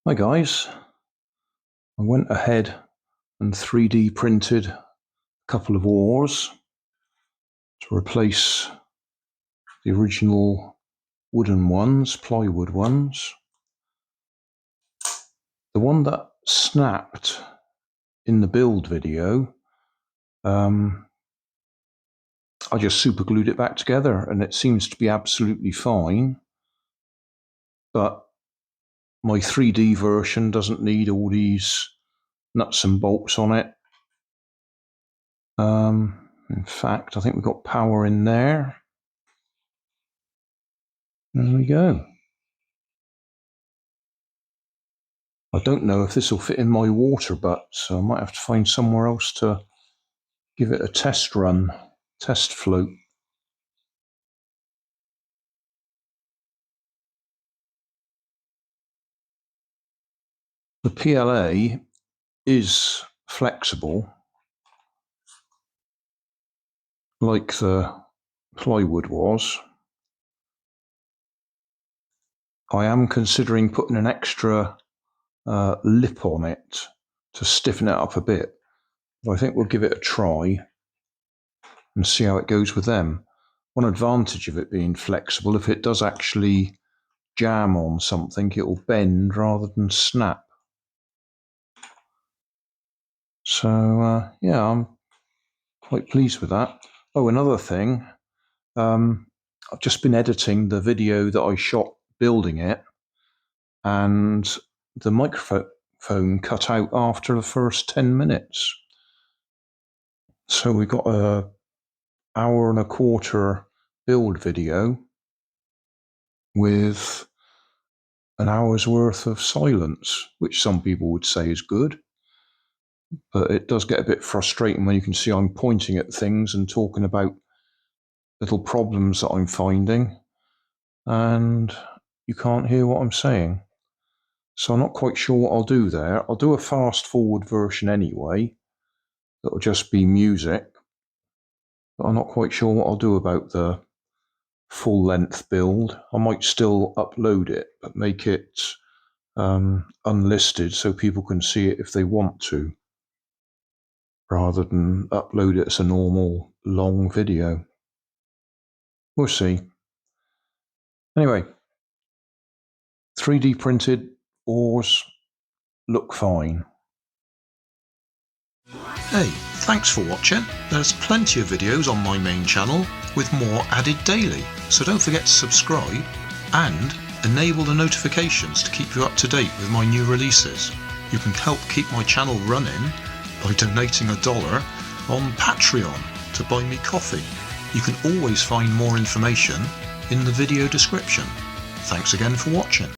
Hi guys, I went ahead and 3D printed a couple of oars to replace the original wooden ones, plywood ones. The one that snapped in the build video, I just super glued it back together and it seems to be absolutely fine, but my 3D version doesn't need all these nuts and bolts on it. In fact, I think we've got power in there. There we go. I don't know if this will fit in my water butt, so I might have to find somewhere else to give it a test run, test float. The PLA is flexible, like the plywood was. I am considering putting an extra lip on it to stiffen it up a bit, but I think we'll give it a try and see how it goes with them. One advantage of it being flexible, if it does actually jam on something, it will bend rather than snap. So yeah, I'm quite pleased with that. Oh, another thing, I've just been editing the video that I shot building it, and the microphone cut out after the first 10 minutes. So we got an hour and a quarter build video with an hour's worth of silence, which some people would say is good. But it does get a bit frustrating when you can see I'm pointing at things and talking about little problems that I'm finding, and you can't hear what I'm saying. So I'm not quite sure what I'll do there. I'll do a fast forward version anyway. That'll just be music. But I'm not quite sure what I'll do about the full length build. I might still upload it, but make it unlisted so people can see it if they want to, rather than upload it as a normal long video. We'll see. Anyway, 3D printed oars look fine. Hey, thanks for watching. There's plenty of videos on my main channel with more added daily, so don't forget to subscribe and enable the notifications to keep you up to date with my new releases. You can help keep my channel running by donating $1 on Patreon to buy me coffee. You can always find more information in the video description. Thanks again for watching.